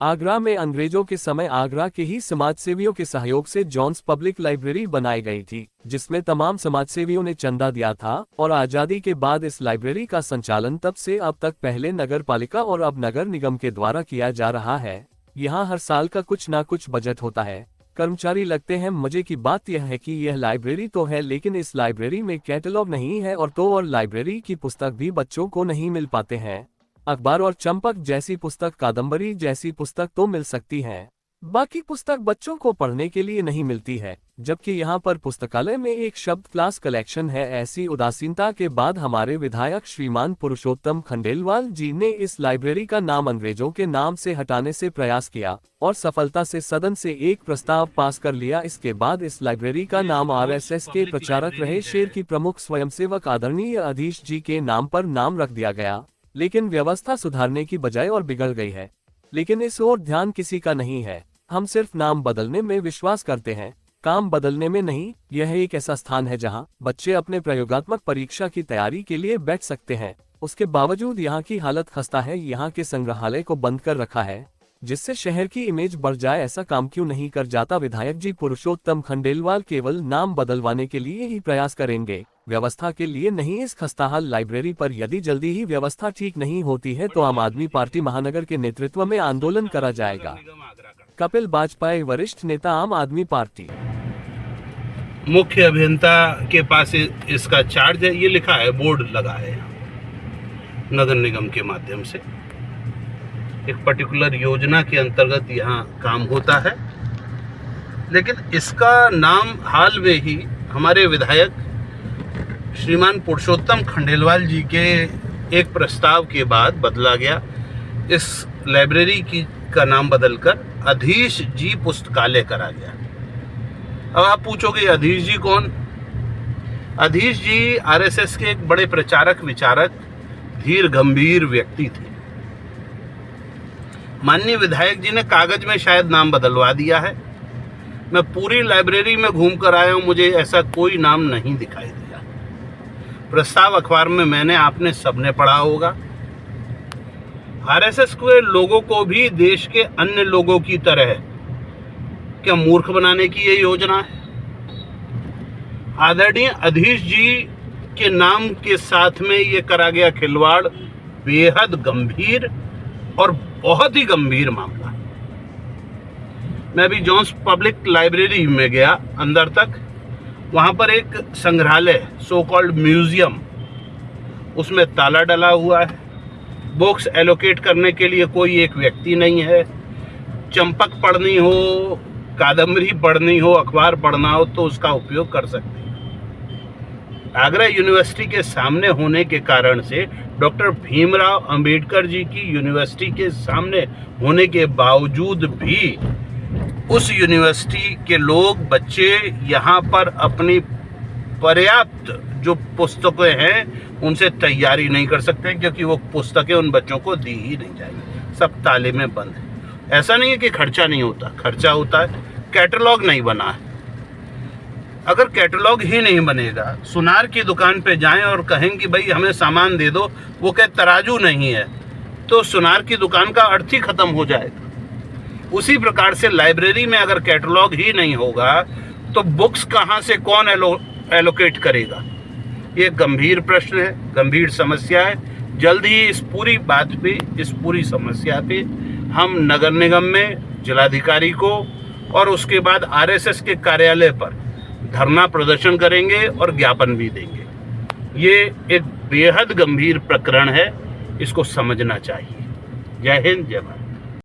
आगरा में अंग्रेजों के समय आगरा के ही समाजसेवियों के सहयोग से जॉन्स पब्लिक लाइब्रेरी बनाई गई थी, जिसमें तमाम समाजसेवियों ने चंदा दिया था और आज़ादी के बाद इस लाइब्रेरी का संचालन तब से अब तक पहले नगर पालिका और अब नगर निगम के द्वारा किया जा रहा है। यहाँ हर साल का कुछ ना कुछ बजट होता है, कर्मचारी लगते हैं। मजे की बात यह है कि यह लाइब्रेरी तो है, लेकिन इस लाइब्रेरी में कैटलॉग नहीं है और लाइब्रेरी की पुस्तक भी बच्चों को नहीं मिल पाते हैं। अखबार और चंपक जैसी पुस्तक, कादम्बरी जैसी पुस्तक तो मिल सकती है, बाकी पुस्तक बच्चों को पढ़ने के लिए नहीं मिलती है। जबकि यहाँ पर पुस्तकालय में एक शब्द क्लास कलेक्शन है। ऐसी उदासीनता के बाद हमारे विधायक श्रीमान पुरुषोत्तम खंडेलवाल जी ने इस लाइब्रेरी का नाम अंग्रेजों के नाम से हटाने से प्रयास किया और सफलता से सदन से एक प्रस्ताव पास कर लिया। इसके बाद इस लाइब्रेरी का नाम आरएसएस के प्रचारक रहे शेर की प्रमुख स्वयंसेवक आदरणीय अधीश जी के नाम पर नाम रख दिया गया। लेकिन व्यवस्था सुधारने की बजाय और बिगड़ गई है, लेकिन इस ओर ध्यान किसी का नहीं है। हम सिर्फ नाम बदलने में विश्वास करते हैं, काम बदलने में नहीं। यह एक ऐसा स्थान है जहां बच्चे अपने प्रयोगात्मक परीक्षा की तैयारी के लिए बैठ सकते हैं। उसके बावजूद यहाँ की हालत खस्ता है। यहाँ के संग्रहालय को बंद कर रखा है, जिससे शहर की इमेज बढ़ जाए। ऐसा काम क्यों नहीं कर जाता? विधायक जी पुरुषोत्तम खंडेलवाल केवल नाम बदलवाने के लिए ही प्रयास करेंगे, व्यवस्था के लिए नहीं। इस खस्ताहाल लाइब्रेरी पर यदि जल्दी ही व्यवस्था ठीक नहीं होती है तो आम आदमी पार्टी महानगर के नेतृत्व में आंदोलन करा जाएगा। कपिल बाजपेयी, वरिष्ठ नेता, आम आदमी पार्टी। मुख्य अभियंता के पास इसका चार्ज है, ये लिखा है, बोर्ड लगा है। नगर निगम के माध्यम से एक पर्टिकुलर योजना के अंतर्गत यहाँ काम होता है, लेकिन इसका नाम हाल में ही हमारे विधायक श्रीमान पुरुषोत्तम खंडेलवाल जी के एक प्रस्ताव के बाद बदला गया। इस लाइब्रेरी का नाम बदलकर अधीश जी पुस्तकालय करा गया। अब आप पूछोगे अधीश जी कौन? अधीश जी आरएसएस के एक बड़े प्रचारक, विचारक, धीर गंभीर व्यक्ति थे। माननीय विधायक जी ने कागज में शायद नाम बदलवा दिया है। मैं पूरी लाइब्रेरी में घूम कर आया हूं, मुझे ऐसा कोई नाम नहीं दिखाई दिया। प्रस्ताव अखबार में मैंने, आपने सबने पढ़ा होगा। आरएसएस के लोगों को भी देश के अन्य लोगों की तरह क्या मूर्ख बनाने की ये योजना है? आदरणीय अधीश जी के नाम के साथ में ये करा गया खिलवाड़ बेहद गंभीर और बहुत ही गंभीर मामला। मैं अभी जॉन्स पब्लिक लाइब्रेरी में गया अंदर तक, वहां पर एक संग्रहालय, सो कॉल्ड म्यूजियम, उसमें ताला डला हुआ है। बुक्स एलोकेट करने के लिए कोई एक व्यक्ति नहीं है। चंपक पढ़नी हो, कादम्बरी पढ़नी हो, अखबार पढ़ना हो तो उसका उपयोग कर सकते हैं। आगरा यूनिवर्सिटी के सामने होने के कारण से, डॉक्टर भीमराव अंबेडकर जी की यूनिवर्सिटी के सामने होने के बावजूद भी उस यूनिवर्सिटी के लोग, बच्चे यहाँ पर अपनी पर्याप्त जो पुस्तकें हैं उनसे तैयारी नहीं कर सकते, क्योंकि वो पुस्तकें उन बच्चों को दी ही नहीं जाएगी। सब ताले में बंद है। ऐसा नहीं है कि खर्चा नहीं होता, खर्चा होता है। कैटलॉग नहीं बना है। अगर कैटलॉग ही नहीं बनेगा, सुनार की दुकान पे जाएं और कहें कि भाई हमें सामान दे दो, वो कहे तराजू नहीं है, तो सुनार की दुकान का अर्थ ही खत्म हो जाएगा। उसी प्रकार से लाइब्रेरी में अगर कैटलॉग ही नहीं होगा तो बुक्स कहाँ से कौन एलोकेट करेगा? ये गंभीर प्रश्न है, गंभीर समस्या है। जल्द ही इस पूरी बात पे, इस पूरी समस्या पे हम नगर निगम में जिलाधिकारी को और उसके बाद आरएसएस के कार्यालय पर धरना प्रदर्शन करेंगे और ज्ञापन भी देंगे। ये एक बेहद गंभीर प्रकरण है, इसको समझना चाहिए। जय हिंद, जय भारत।